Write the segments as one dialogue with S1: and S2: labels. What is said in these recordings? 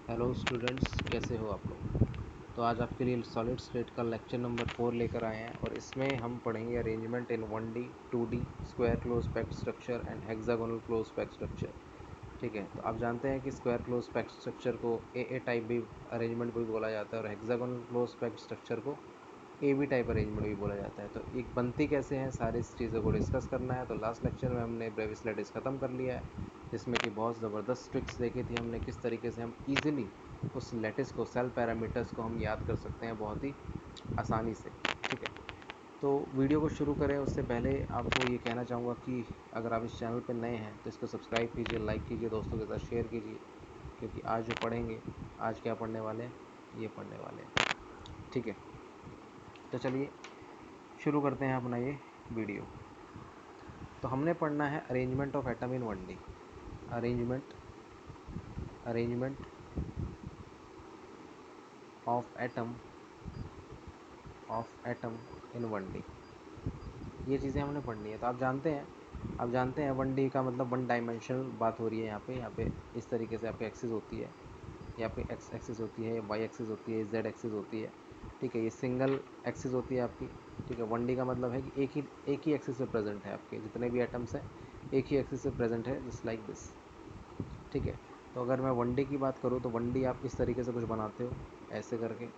S1: Hello students, कैसे हो आप लोग। तो आज आपके लिए सॉलिड स्टेट का लेक्चर नंबर 4 लेकर आए हैं और इसमें हम पढ़ेंगे arrangement in 1D 2D square close packed structure and hexagonal close packed structure. ठीक है, तो आप जानते हैं कि स्क्वायर क्लोज पैक्ड स्ट्रक्चर को ए टाइप भी अरेंजमेंट भी बोला जाता है और हेक्सागोनल क्लोज पैक्ड स्ट्रक्चर को ए बी टाइप अरेंजमेंट भी बोला जाता है। तो एक बनती कैसे हैं, सारी चीज़ों को डिस्कस करना है। तो लास्ट लेक्चर में हमने ब्रेविस लैटिस ख़त्म कर लिया है, जिसमें कि बहुत ज़बरदस्त ट्रिक्स देखी थी हमने, किस तरीके से हम ईजिली उस लैटिस को, सेल पैरामीटर्स को हम याद कर सकते हैं बहुत ही आसानी से। ठीक है, तो वीडियो को शुरू करें उससे पहले आपको ये कहना चाहूँगा कि अगर आप इस चैनल पर नए हैं तो इसको सब्सक्राइब कीजिए, लाइक कीजिए, दोस्तों के साथ शेयर कीजिए, क्योंकि आज जो पढ़ेंगे, आज क्या पढ़ने वाले हैं, ये पढ़ने वाले हैं। ठीक है, तो चलिए शुरू करते हैं अपना ये वीडियो। तो हमने पढ़ना है arrangement of atom in 1D। Arrangement arrangement of atom in 1D, ये चीज़ें हमने पढ़नी है। तो आप जानते हैं 1D का मतलब वन डायमेंशनल बात हो रही है। यहाँ पे इस तरीके से आपकी एक्सिस होती है, यहाँ पे एक्स एक्सिस होती है, वाई एक्सिस होती है, जेड एक्सिस होती है। ठीक है, ये सिंगल एक्सिस होती है आपकी। ठीक है, 1D का मतलब है कि एक ही एक्सिस पे प्रेजेंट है, आपके जितने भी एटम्स हैं एक ही एक्सिस पे प्रेजेंट है, जस्ट लाइक दिस। ठीक है, तो अगर मैं 1D की बात करूँ तो 1D आप इस तरीके से कुछ बनाते हो, ऐसे करके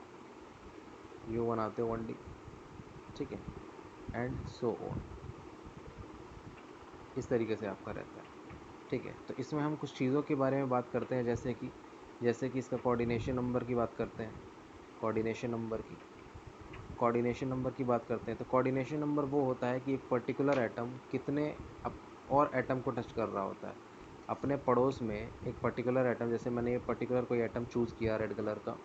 S1: यू बनाते हो 1D। ठीक है, एंड सो ऑन, इस तरीके से आपका रहता है। ठीक है, तो इसमें हम कुछ चीज़ों के बारे में बात करते हैं, जैसे कि इसका कोऑर्डिनेशन नंबर की बात करते हैं। कोऑर्डिनेशन नंबर की बात करते हैं, तो कोऑर्डिनेशन नंबर वो होता है कि एक पर्टिकुलर एटम कितने और एटम को टच कर रहा होता है अपने पड़ोस में। एक पर्टिकुलर एटम, जैसे मैंने ये पर्टिकुलर कोई एटम चूज़ किया रेड कलर का,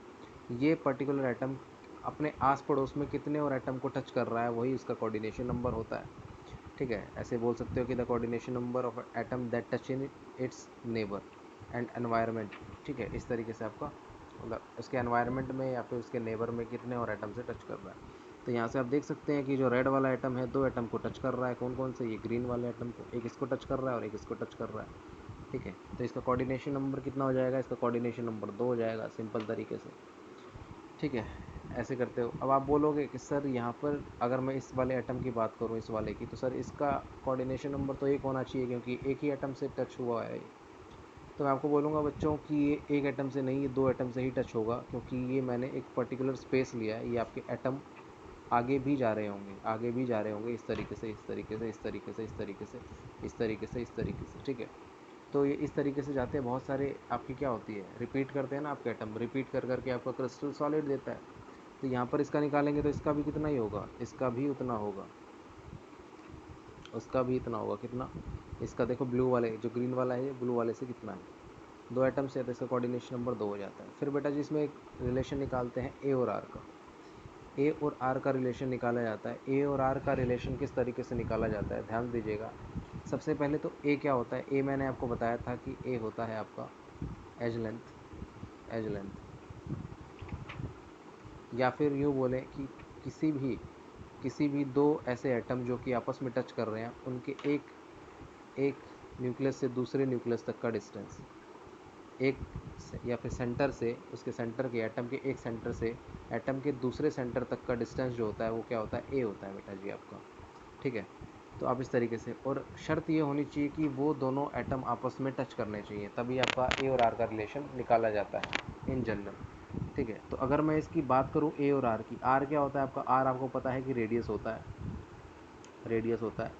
S1: ये पर्टिकुलर एटम अपने आस पड़ोस में कितने और एटम को टच कर रहा है, वही इसका कोऑर्डिनेशन नंबर होता है। ठीक है, ऐसे बोल सकते हो कि the coordination number of atom that touch in its neighbour and environment. ठीक है, इस तरीके से आपका मतलब उसके एनवायरनमेंट में या फिर उसके नेबर में कितने और एटम से टच कर रहा है। तो यहाँ से आप देख सकते हैं कि जो रेड वाला एटम है, दो एटम को टच कर रहा है। कौन कौन से? ये ग्रीन वाले एटम को, एक इसको टच कर रहा है और एक इसको टच कर रहा है। ठीक है, तो इसका कोऑर्डिनेशन नंबर कितना हो जाएगा? इसका कोऑर्डिनेशन नंबर 2 हो जाएगा, सिंपल तरीके से। ठीक है, ऐसे करते हो। अब आप बोलोगे कि सर यहाँ पर अगर मैं इस वाले एटम की बात करूँ, इस वाले की, तो सर इसका कोऑर्डिनेशन नंबर तो 1 होना चाहिए, क्योंकि एक ही एटम से टच हुआ है। तो मैं आपको बोलूँगा बच्चों कि ये एक एटम से नहीं, ये दो एटम से ही टच होगा, क्योंकि ये मैंने एक पर्टिकुलर स्पेस लिया है। ये आपके एटम आगे भी जा रहे होंगे, आगे भी जा रहे होंगे, इस तरीके से, इस तरीके से, इस तरीके से, इस तरीके से, इस तरीके से, इस तरीके से। ठीक है, तो ये इस तरीके से जाते हैं। बहुत सारे आपकी क्या होती है, रिपीट करते हैं ना आपके एटम, रिपीट कर करके आपका क्रिस्टल सॉलिड देता है। तो यहाँ पर इसका निकालेंगे तो इसका भी कितना ही होगा, इसका भी उतना होगा, उसका भी इतना होगा। कितना? इसका देखो, ब्लू वाले जो ग्रीन वाला है, ये ब्लू वाले से कितना है, दो आइटम से है, तो इसका कोऑर्डिनेशन नंबर 2 हो जाता है। फिर बेटा जी इसमें एक रिलेशन निकालते हैं ए और आर का। ए और आर का रिलेशन निकाला जाता है। ए और आर का रिलेशन किस तरीके से निकाला जाता है, ध्यान दीजिएगा। सबसे पहले तो ए क्या होता है? ए मैंने आपको बताया था कि ए होता है आपका एज लेंथ, या फिर यूँ बोलें कि किसी भी दो ऐसे एटम जो कि आपस में टच कर रहे हैं, उनके एक एक न्यूक्लियस से दूसरे न्यूक्लियस तक का डिस्टेंस, एक या फिर सेंटर से, उसके सेंटर के एटम के एक सेंटर से एटम के दूसरे सेंटर तक का डिस्टेंस जो होता है वो क्या होता है? ए होता है बेटा जी आपका। ठीक है, तो आप इस तरीके से, और शर्त ये होनी चाहिए कि वो दोनों एटम आपस में टच करने चाहिए, तभी आपका ए और आर का रिलेशन निकाला जाता है इन जनरल। ठीक है, तो अगर मैं इसकी बात करूँ ए और आर की, आर क्या होता है आपका? आर आपको पता है कि रेडियस होता है, रेडियस होता है।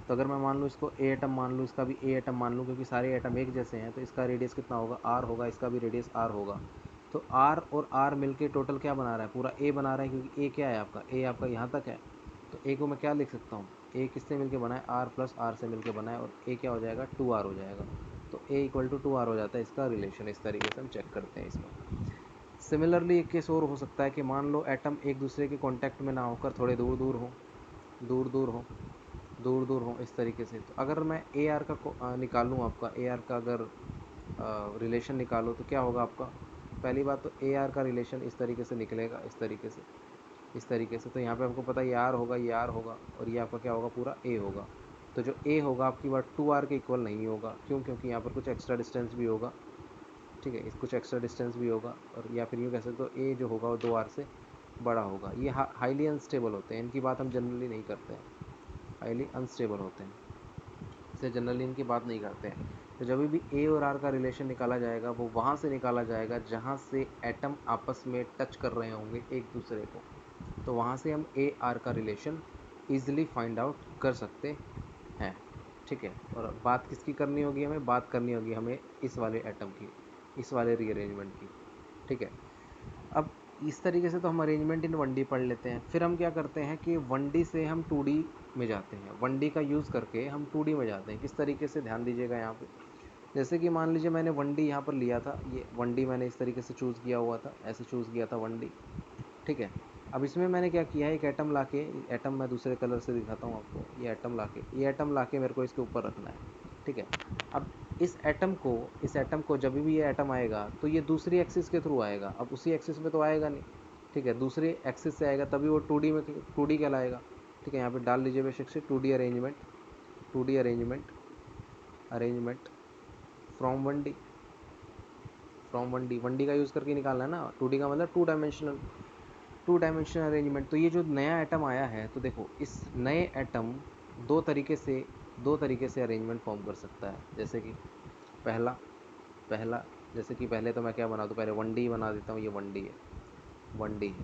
S1: तो अगर मैं मान लूँ इसको ए एटम मान लूँ, इसका भी ए एटम मान लूँ, क्योंकि सारे एटम एक जैसे हैं, तो इसका रेडियस कितना होगा? आर होगा, इसका भी रेडियस आर होगा। तो आर और आर मिलके टोटल क्या बना रहा है? पूरा ए बना रहा है, क्योंकि ए क्या है आपका? ए आपका यहाँ तक है। तो ए को मैं क्या लिख सकता हूँ? ए किससे मिलके बना है? आर प्लस आर से मिलके बना है, और ए क्या हो जाएगा? 2r हो जाएगा। तो ए इक्वल टू 2r हो जाता है इसका रिलेशन। इस तरीके से हम चेक करते हैं इसमें। सिमिलरली एक केस और हो सकता है कि मान लो एटम एक दूसरे के कांटेक्ट में ना होकर थोड़े दूर दूर हो, दूर दूर हो, दूर दूर हो, इस तरीके से। तो अगर मैं ए आर का निकालूँ, आपका ए आर का अगर रिलेशन निकालो, तो क्या होगा आपका? पहली बात तो ए आर का रिलेशन इस तरीके से निकलेगा, इस तरीके से, इस तरीके से। तो यहाँ पे आपको पता है ये आर होगा, ये आर होगा, और ये आपका क्या होगा? पूरा ए होगा। तो जो ए होगा आपकी बात 2r के इक्वल नहीं होगा। क्यों? क्योंकि यहाँ पर कुछ एक्स्ट्रा डिस्टेंस भी होगा। ठीक है, इस कुछ एक्स्ट्रा डिस्टेंस भी होगा, और या फिर यूँ कह सकते हो ए जो होगा वो 2r से बड़ा होगा। ये हाईली अनस्टेबल होते हैं, इनकी बात हम जनरली नहीं करते हैं, हाईली अनस्टेबल होते हैं, इससे जनरली इनकी बात नहीं करते हैं। तो जब भी ए और आर का रिलेशन निकाला जाएगा वो वहाँ से निकाला जाएगा जहाँ से एटम आपस में टच कर रहे होंगे एक दूसरे को, तो वहाँ से हम ए आर का रिलेशन ईजिली फाइंड आउट कर सकते हैं। ठीक है, और बात किसकी करनी होगी, हमें बात करनी होगी हमें इस वाले एटम की, इस वाले रीअरेंजमेंट की। ठीक है, अब इस तरीके से तो हम अरेंजमेंट इन 1D पढ़ लेते हैं। फिर हम क्या करते हैं कि 1D से हम 2D में जाते हैं, 1D का यूज़ करके हम 2D में जाते हैं। किस तरीके से, ध्यान दीजिएगा यहाँ पे। जैसे कि मान लीजिए मैंने 1D यहाँ पर लिया था, ये 1D मैंने इस तरीके से चूज़ किया हुआ था, ऐसे चूज़ किया था 1D। ठीक है, अब इसमें मैंने क्या किया है, एक एटम लाके, एटम मैं दूसरे कलर से दिखाता हूँ आपको, ये एटम लाके मेरे को इसके ऊपर रखना है। ठीक है, अब इस एटम को जब भी ये एटम आएगा तो ये दूसरी एक्सिस के थ्रू आएगा, अब उसी एक्सिस में तो आएगा नहीं। ठीक है, दूसरी एक्सिस से आएगा तभी वो 2D में 2D कहलाएगा। ठीक है, यहाँ पे डाल लीजिए बेशक से 2D arrangement, 2D arrangement from 1D, from 1D का यूज़ करके निकालना है ना। 2D का मतलब टू डायमेंशनल अरेंजमेंट। तो ये जो नया एटम आया है, तो देखो इस नए एटम दो तरीके से अरेंजमेंट फॉर्म कर सकता है। जैसे कि पहला पहला जैसे कि पहले तो मैं क्या बना दूँ, पहले 1D बना देता हूँ, ये 1D है, 1D है।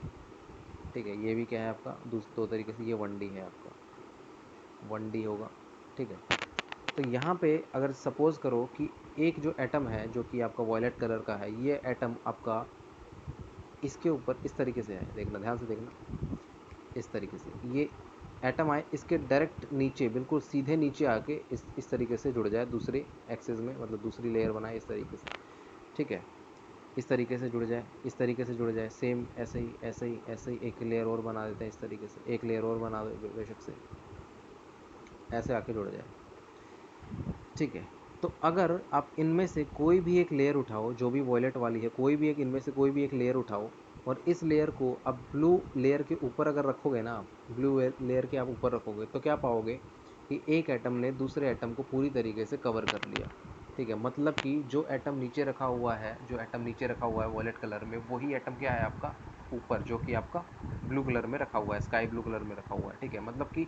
S1: ठीक है, ये भी क्या है आपका, दो तरीके से, ये 1D है आपका, 1D होगा। ठीक है, तो यहाँ पे अगर सपोज़ करो कि एक जो एटम है जो कि आपका वॉयलेट कलर का है, ये एटम आपका इसके ऊपर इस तरीके से है, देखना ध्यान से देखना, इस तरीके से ये एटम आए, इसके डायरेक्ट नीचे, बिल्कुल सीधे नीचे आके इस तरीके से जुड़ जाए दूसरे एक्सिस में, मतलब दूसरी लेयर बनाए इस तरीके से। ठीक है, इस तरीके से जुड़ जाए, इस तरीके से जुड़ जाए, सेम ऐसे ही ऐसे ही ऐसे ही एक लेयर और बना देते हैं, इस तरीके से एक लेयर और बना दे बेशक से, ऐसे आके जुड़ जाए। ठीक है, तो अगर आप इनमें से कोई भी एक लेयर उठाओ, जो भी वॉयलेट वाली है, कोई भी एक इनमें से कोई भी एक लेयर उठाओ, और इस लेयर को अब ब्लू लेयर के ऊपर अगर रखोगे ना, ब्लू लेयर के आप ऊपर रखोगे, तो क्या पाओगे कि एक एटम ने दूसरे एटम को पूरी तरीके से कवर कर लिया। ठीक है, मतलब कि जो एटम नीचे रखा हुआ है, वॉयलेट कलर में, वही एटम क्या है आपका ऊपर, जो कि आपका ब्लू कलर में रखा हुआ है, स्काई ब्लू कलर में रखा हुआ है। ठीक है, मतलब कि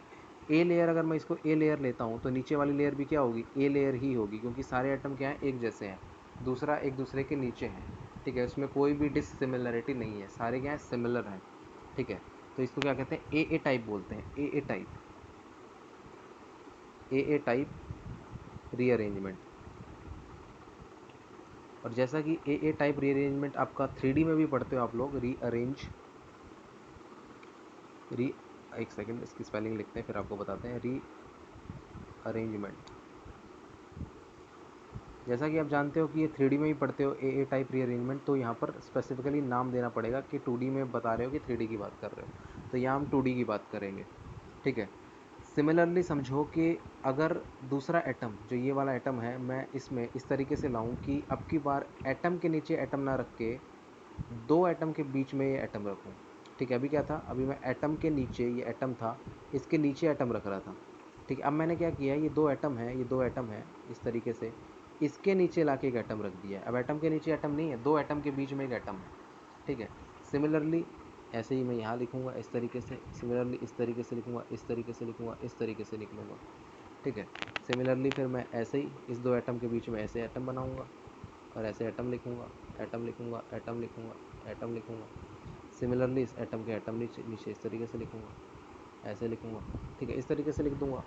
S1: ए लेयर, अगर मैं इसको ए लेयर लेता हूँ तो नीचे वाली लेयर भी क्या होगी, ए लेयर ही होगी, क्योंकि सारे एटम क्या हैं, एक जैसे हैं, दूसरा एक दूसरे के नीचे हैं। ठीक है, इसमें कोई भी डिसिमिलरिटी नहीं है, सारे क्या हैं, सिमिलर हैं। ठीक है, तो इसको क्या कहते हैं, ए टाइप बोलते हैं, ए टाइप रीअरेंजमेंट। और जैसा कि ए टाइप रीअरेंजमेंट आपका 3D में भी पढ़ते हो आप लोग, री एक सेकेंड, इसकी स्पेलिंग लिखते हैं फिर आपको बताते हैं। री अरेंजमेंट, जैसा कि आप जानते हो कि ये 3D में भी पढ़ते हो ए टाइप रीअरेंजमेंट, तो यहाँ पर स्पेसिफिकली नाम देना पड़ेगा कि 2D में बता रहे हो कि 3D की बात कर रहे हो, तो यहाँ हम 2D की बात करेंगे। ठीक है, सिमिलरली समझो कि अगर दूसरा एटम, जो ये वाला एटम है, मैं इसमें इस तरीके से लाऊं कि अब की बार एटम के नीचे एटम ना रख के दो एटम के बीच में ये एटम रखूं। ठीक है, अभी क्या था, अभी मैं एटम के नीचे, ये एटम था, इसके नीचे एटम रख रहा था। ठीक है, अब मैंने क्या किया, ये दो एटम है, इस तरीके से इसके नीचे लाके एक एटम रख दिया है। अब एटम के नीचे एटम नहीं है, दो एटम के बीच में एक एटम है। ठीक है, सिमिलरली ऐसे ही मैं यहाँ लिखूँगा इस तरीके से, सिमिलरली इस तरीके से लिखूँगा, इस तरीके से लिखूँगा, इस तरीके से लिख लूँगा। ठीक है, सिमिलरली फिर मैं ऐसे ही इस दो एटम के बीच में ऐसे एटम बनाऊँगा, और ऐसे एटम लिखूँगा, एटम लिखूँगा, एटम लिखूँगा, एटम लिखूँगा। सिमिलरली इस एटम के एटम नीचे नीचे इस तरीके से लिखूँगा, ऐसे लिखूँगा। ठीक है, इस तरीके से लिख दूँगा।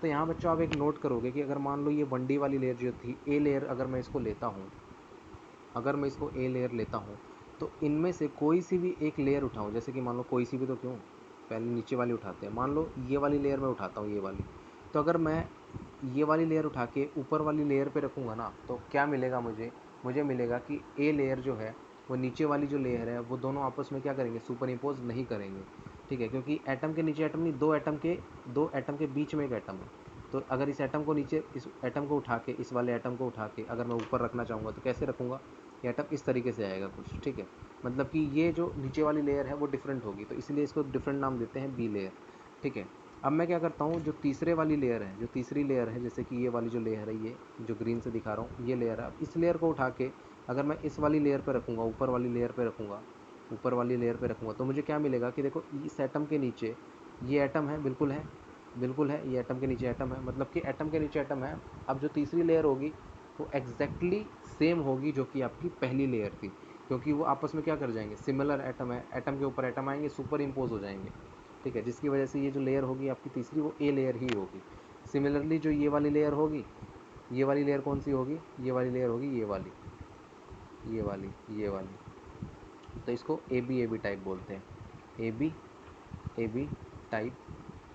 S1: तो यहाँ बच्चों आप एक नोट करोगे कि अगर मान लो ये 1D वाली लेयर जो थी, ए लेयर, अगर मैं इसको लेता हूँ, ए लेयर लेता हूँ, तो इनमें से कोई सी भी एक लेयर उठाऊँ, जैसे कि मान लो कोई सी भी, तो क्यों, पहले नीचे वाली उठाते हैं, मान लो ये वाली लेयर मैं उठाता हूँ, ये वाली, तो अगर मैं ये वाली लेयर उठा के ऊपर वाली लेयर पे रखूँगा ना, तो क्या मिलेगा मुझे मिलेगा कि ए लेयर जो है वो नीचे वाली जो लेयर है, वो दोनों आपस में क्या करेंगे, सुपर इम्पोज नहीं करेंगे। ठीक है, क्योंकि एटम के नीचे एटम नहीं, दो एटम के बीच में एक एटम है। तो अगर इस एटम को नीचे, इस एटम को उठा के, इस वाले एटम को उठा के अगर मैं ऊपर रखना चाहूँगा, तो कैसे रखूँगा, ये एटम इस तरीके से आएगा कुछ। ठीक है, मतलब कि ये जो नीचे वाली लेयर है वो डिफरेंट होगी, तो इसलिए इसको डिफरेंट नाम देते हैं, बी लेयर। ठीक है, अब मैं क्या करता हूँ, जो तीसरी लेयर है, जैसे कि ये वाली जो लेयर है, ये जो ग्रीन से दिखा रहा हूँ, ये लेयर है, अब इस लेयर को उठा के अगर मैं इस वाली लेयर पे रखूँगा, ऊपर वाली लेयर पे रखूँगा, ऊपर वाली लेयर पे रखूँगा, तो मुझे क्या मिलेगा कि देखो इस एटम के नीचे ये एटम है, बिल्कुल है, बिल्कुल है, ये एटम के नीचे एटम है, मतलब कि एटम के नीचे एटम है। अब जो तीसरी लेयर होगी वो एग्जैक्टली सेम होगी जो कि आपकी पहली लेयर थी, क्योंकि वो आपस में क्या कर जाएंगे, सिमिलर एटम है, एटम के ऊपर एटम आएंगे, सुपर इम्पोज हो जाएंगे, ठीक है, जिसकी वजह से ये जो लेयर होगी आपकी तीसरी वो ए लेयर ही होगी। सिमिलरली जो ये वाली लेयर होगी, ये वाली लेयर कौन सी होगी, ये वाली लेयर होगी ये वाली, ये वाली, ये वाली, तो इसको ए बी टाइप बोलते हैं, ए बी टाइप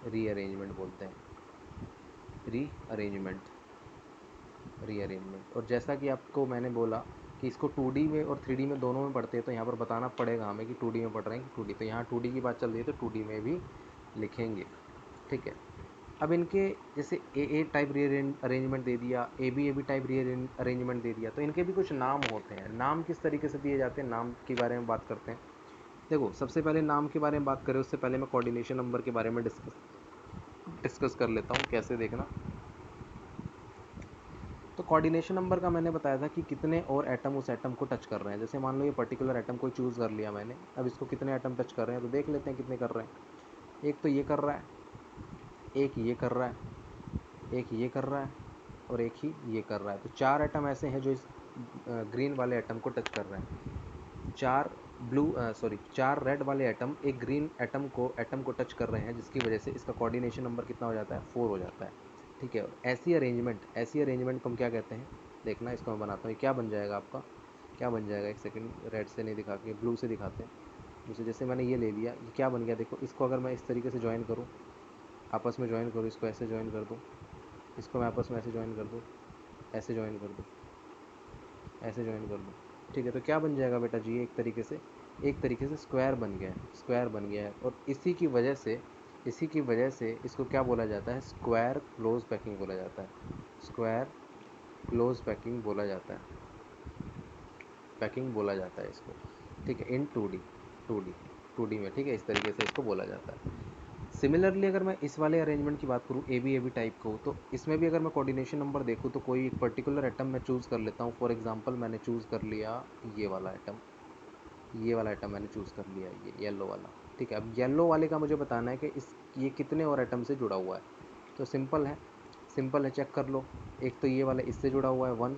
S1: रीअरेंजमेंट बोलते हैं, रीअरेंजमेंट, रीअरेंजमेंट। और जैसा कि आपको मैंने बोला कि इसको 2D में और 3D में दोनों में पढ़ते हैं, तो यहाँ पर बताना पड़ेगा हमें कि 2D में पढ़ रहे हैं कि 2D, तो यहाँ 2D की बात चल रही है तो 2D में भी लिखेंगे, ठीक है। अब इनके जैसे ए टाइप रीअरेंजमेंट दे दिया, ए बी टाइप रीअरेंजमेंट दे दिया, तो इनके भी कुछ नाम होते हैं। नाम किस तरीके से दिए जाते हैं, नाम के बारे में बात करते हैं। देखो सबसे पहले नाम के बारे में बात करें उससे पहले मैं कोऑर्डिनेशन नंबर के बारे में डिस्कस कर लेता हूँ, कैसे देखना। तो कोऑर्डिनेशन नंबर का मैंने बताया था कि कितने और एटम उस एटम को टच कर रहे हैं। जैसे मान लो ये पर्टिकुलर एटम को चूज़ कर लिया मैंने, अब इसको कितने एटम टच कर रहे हैं तो देख लेते हैं कितने कर रहे हैं। एक तो ये कर रहा है, एक ये कर रहा है, एक ये कर रहा है, और एक ही ये कर रहा है। तो 4 एटम ऐसे हैं जो इस ग्रीन वाले एटम को टच कर रहे हैं। 4 4 रेड वाले एटम एक ग्रीन एटम को टच कर रहे हैं, जिसकी वजह से इसका कोऑर्डिनेशन नंबर कितना हो जाता है, 4 हो जाता है, ठीक है। और ऐसी अरेंजमेंट को हम क्या कहते हैं, देखना इसको मैं बनाता हूँ, ये क्या बन जाएगा आपका, क्या बन जाएगा, एक सेकंड, रेड से नहीं दिखा के ब्लू से दिखाते हैं। जैसे मैंने ये ले लिया, ये क्या बन गया, देखो इसको अगर मैं इस तरीके से ज्वाइन करूँ, आपस में ज्वाइन करूँ, इसको ऐसे ज्वाइन कर दूँ, इसको मैं आपस में ऐसे ज्वाइन कर दूँ, ऐसे ज्वाइन कर दूँ, ऐसे ज्वाइन कर दूँ, ठीक है। तो क्या बन जाएगा बेटा जी, एक तरीके से स्क्वायर बन गया है, स्क्वायर बन गया है। और इसी की वजह से इसको क्या बोला जाता है, स्क्वायर क्लोज पैकिंग बोला जाता है, स्क्वायर क्लोज पैकिंग बोला जाता है इसको, ठीक है, इन 2D में, ठीक है, इस तरीके से इसको बोला जाता है। सिमिलरली अगर मैं इस वाले अरेंजमेंट की बात करूँ ए बी टाइप को, तो इसमें भी अगर मैं कोऑर्डिनेशन नंबर देखूँ तो कोई एक पर्टिकुलर एटम मैं चूज़ कर लेता हूँ। फॉर एग्जांपल मैंने चूज़ कर लिया ये वाला एटम मैंने चूज़ कर लिया, ये येलो वाला, ठीक है। अब येलो वाले का मुझे बताना है कि ये कितने और एटम से जुड़ा हुआ है। तो सिंपल है, चेक कर लो। एक तो ये वाला इससे जुड़ा हुआ है 1,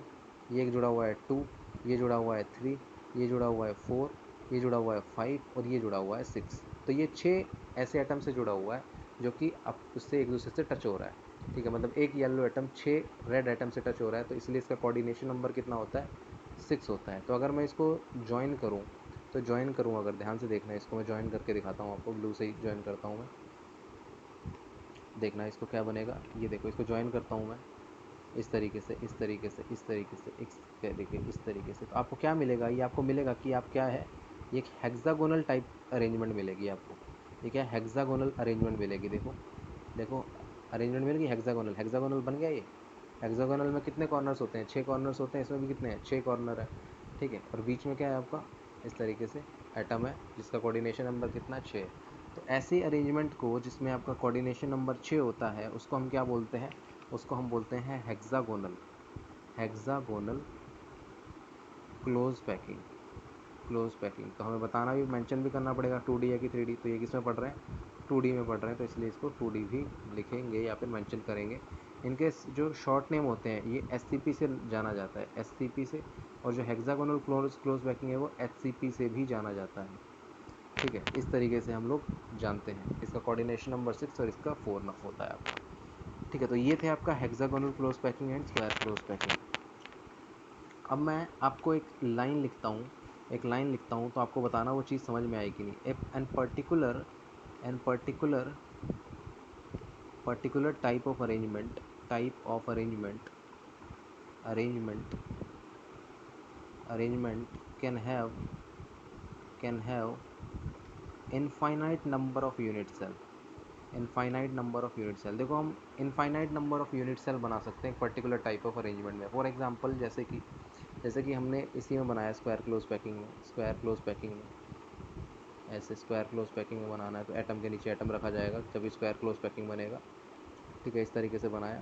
S1: ये एक जुड़ा हुआ है 2, ये जुड़ा हुआ है 3, ये जुड़ा हुआ है 4, ये जुड़ा हुआ है 5, और ये जुड़ा हुआ है 6। तो ये 6 ऐसे एटम से जुड़ा हुआ है जो कि अब उससे एक दूसरे से टच हो रहा है, ठीक है। मतलब एक येलो एटम 6 रेड एटम से टच हो रहा है, तो इसलिए इसका कोऑर्डिनेशन नंबर कितना होता है, 6 होता है। तो अगर मैं इसको ज्वाइन करूँ, अगर ध्यान से देखना, इसको मैं ज्वाइन करके दिखाता हूँ आपको, ब्लू से ही ज्वाइन करता हूँ मैं, देखना इसको क्या बनेगा। ये देखो इसको ज्वाइन करता हूँ मैं इस तरीके से, इस तरीके से, इस तरीके से, देखिए इस तरीके से, तो आपको क्या मिलेगा, ये आपको मिलेगा कि आप क्या है, ये एक हेक्सागोनल टाइप अरेंजमेंट मिलेगी आपको। ये क्या हेक्सागोनल अरेंजमेंट मिलेगी, देखो देखो, अरेंजमेंट मिलेगी हेक्सागोनल, हेक्सागोनल बन गया ये। हेक्सागोनल में कितने कॉर्नर्स होते हैं, 6 कॉर्नर्स होते हैं, इसमें भी कितने हैं, 6 कॉर्नर है, ठीक है। और बीच में क्या है आपका, इस तरीके से एटम है जिसका कोऑर्डिनेशन नंबर कितना, 6। तो ऐसे अरेंजमेंट को जिसमें आपका कोऑर्डिनेशन नंबर 6 होता है, उसको हम क्या बोलते हैं, उसको हम बोलते हैं हेक्सागोनल क्लोज पैकिंग। तो हमें बताना भी, मेंशन भी करना पड़ेगा 2D है कि 3D। तो ये किस में पढ़ रहे हैं, 2D में पढ़ रहे हैं, तो इसलिए इसको 2D भी लिखेंगे या फिर मेंशन करेंगे। इनके जो शॉर्ट नेम होते हैं ये SCP से जाना जाता है, SCP से। और जो हेक्सागोनल क्लोज पैकिंग है वो HCP से भी जाना जाता है, ठीक है। इस तरीके से हम लोग जानते हैं, इसका कोऑर्डिनेशन नंबर 6 और इसका 4 नफ होता है आपका, ठीक है। तो ये थे आपका hexagonal close packing and square close packing. अब मैं आपको एक लाइन लिखता हूँ, तो आपको बताना वो चीज़ समझ में आएगी नहीं। An particular type of arrangement can have infinite number of unit cell. देखो हम infinite number of unit cell बना सकते हैं एक पर्टिकुलर टाइप ऑफ अरेंजमेंट में। फॉर एग्जांपल जैसे कि हमने इसी में बनाया, ऐसे स्क्वायर क्लोज पैकिंग में बनाना है, तो एटम के नीचे एटम रखा जाएगा तभी स्क्वायर क्लोज पैकिंग बनेगा, ठीक है। इस तरीके से बनाया,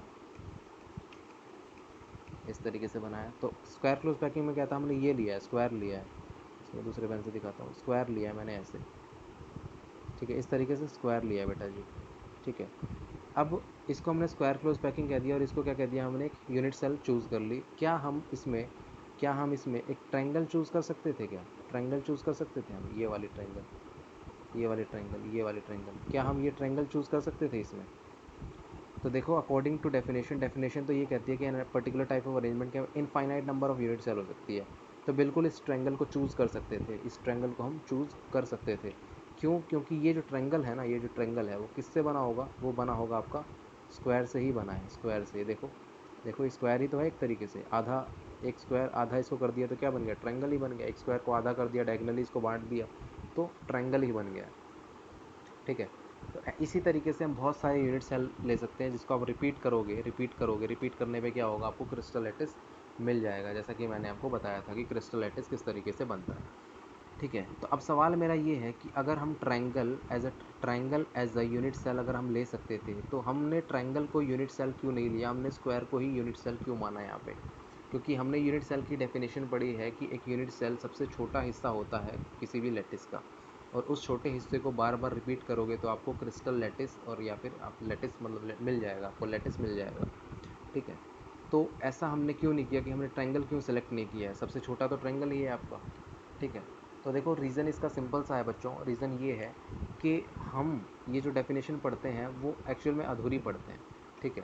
S1: इस तरीके से बनाया। तो स्क्वायर क्लोज पैकिंग में क्या था, हमने ये लिया है, स्क्वायर लिया है, इसमें दूसरे पेन से दिखाता हूँ, स्क्वायर लिया है मैंने ऐसे, ठीक है, इस तरीके से स्क्वायर लिया है बेटा जी, ठीक है। अब इसको हमने स्क्वायर क्लोज पैकिंग कह दिया और इसको क्या कह दिया हमने, एक यूनिट सेल चूज़ कर ली। क्या हम इसमें एक ट्रायंगल चूज़ कर सकते थे, क्या ट्रायंगल चूज़ कर सकते थे हम, ये वाली ट्रायंगल, ये वाली ट्रायंगल, ये वाली ट्रायंगल, क्या हम ये ट्रायंगल चूज़ कर सकते थे इसमें? तो देखो अकॉर्डिंग टू डेफिनेशन तो ये कहती है कि पर्टिकुलर टाइप ऑफ अरेंजमेंट के infinite number of unit cell हो सकती है। तो बिल्कुल इस ट्रायंगल को चूज़ कर सकते थे, इस ट्रायंगल को हम चूज़ कर सकते थे। क्यों? क्योंकि ये जो ट्रायंगल है ना, ये जो ट्रायंगल है वो किससे बना होगा, वो बना होगा आपका स्क्वायर से ही बना है, स्क्वायर से। देखो देखो स्क्वायर ही तो है एक तरीके से, आधा, एक स्क्वायर आधा इसको कर दिया तो क्या बन गया, ट्रायंगल ही बन गया। एक स्क्वायर को आधा कर दिया, डायगनली इसको बांट दिया तो ट्रायंगल ही बन गया, ठीक है। तो इसी तरीके से हम बहुत सारे यूनिट सेल ले सकते हैं जिसको आप रिपीट करने पे क्या होगा, आपको क्रिस्टल लैटिस मिल जाएगा, जैसा कि मैंने आपको बताया था कि क्रिस्टल लैटिस किस तरीके से बनता है, ठीक है। तो अब सवाल मेरा ये है कि अगर हम triangle as a unit cell अगर हम ले सकते थे तो हमने ट्रायंगल को यूनिट सेल क्यों नहीं लिया, हमने स्क्वायर को ही यूनिट सेल क्यों माना यहाँ पे? क्योंकि हमने यूनिट सेल की डेफिनेशन पढ़ी है कि एक यूनिट सेल सबसे छोटा हिस्सा होता है किसी भी लैटिस का, और उस छोटे हिस्से को बार बार रिपीट करोगे तो आपको क्रिस्टल लैटिस, और या फिर आप लैटिस मतलब मिल जाएगा, आपको लैटिस मिल जाएगा, ठीक है। तो ऐसा हमने क्यों नहीं किया कि हमने ट्रायंगल क्यों सेलेक्ट नहीं किया है, सबसे छोटा तो ट्रायंगल ही है आपका, ठीक है। तो देखो रीज़न इसका सिंपल सा है बच्चों, रीज़न ये है कि हम ये जो डेफिनेशन पढ़ते हैं वो एक्चुअल में अधूरी पढ़ते हैं, ठीक है।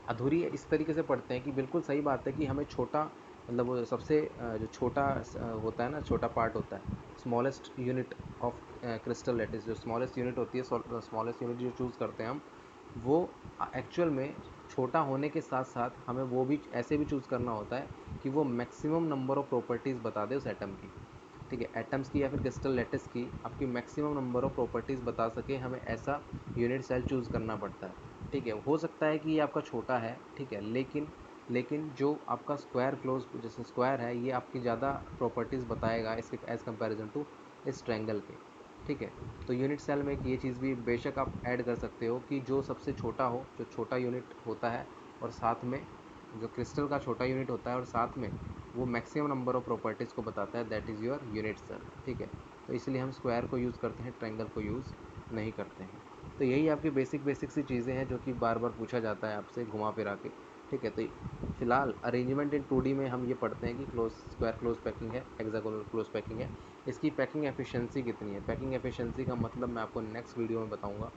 S1: अधूरी इस तरीके से पढ़ते हैं कि बिल्कुल सही बात है कि हमें छोटा, मतलब वो सबसे जो छोटा होता है ना, छोटा पार्ट होता है, smallest unit of crystal lattice, जो स्मॉलेस्ट यूनिट होती है, स्मॉलेस्ट यूनिट जो चूज़ करते हैं हम, वो एक्चुअल में छोटा होने के साथ साथ हमें वो भी ऐसे भी चूज़ करना होता है कि वो मैक्सिमम नंबर ऑफ प्रॉपर्टीज़ बता दे उस एटम की, ठीक है। एटम्स की या फिर क्रिस्टल लैटिस की आपकी मैक्सिमम नंबर ऑफ प्रॉपर्टीज़ बता सके, हमें ऐसा यूनिट सेल चूज़ करना पड़ता है, ठीक है। हो सकता है कि ये आपका छोटा है, ठीक है, लेकिन जो आपका स्क्वायर क्लोज जैसे स्क्वायर है ये आपकी ज़्यादा प्रॉपर्टीज़ बताएगा इसके एज़ कंपैरिजन टू इस ट्रायंगल के, ठीक है। तो यूनिट सेल में एक ये चीज़ भी बेशक आप ऐड कर सकते हो कि जो सबसे छोटा हो, जो छोटा यूनिट होता है, और साथ में जो क्रिस्टल का छोटा यूनिट होता है और साथ में वो मैक्सिमम नंबर ऑफ प्रॉपर्टीज़ को बताता है, that is your unit cell, ठीक है। तो इसलिए हम स्क्वायर को यूज़ करते हैं, ट्रायंगल को यूज़ नहीं करते हैं। तो यही आपकी बेसिक सी चीज़ें हैं जो कि बार बार पूछा जाता है आपसे घुमा फिरा के, ठीक है। तो फिलहाल अरेंजमेंट इन 2D में हम ये पढ़ते हैं कि स्क्वायर क्लोज पैकिंग है, हेक्सागोनल क्लोज पैकिंग है। इसकी पैकिंग एफिशिएंसी कितनी है, पैकिंग एफिशिएंसी का मतलब मैं आपको नेक्स्ट वीडियो में बताऊंगा।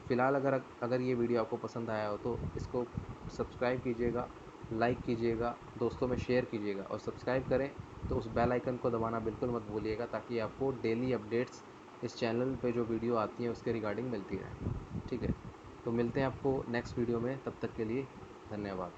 S1: फिलहाल अगर अगर ये वीडियो आपको पसंद आया हो तो इसको सब्सक्राइब कीजिएगा, लाइक कीजिएगा, दोस्तों में शेयर कीजिएगा, और सब्सक्राइब करें तो उस बेल आइकन को दबाना बिल्कुल मत भूलिएगा, ताकि आपको डेली अपडेट्स इस चैनल पे जो वीडियो आती हैं उसके रिगार्डिंग मिलती रहे, ठीक है। तो मिलते हैं आपको नेक्स्ट वीडियो में, तब तक के लिए धन्यवाद।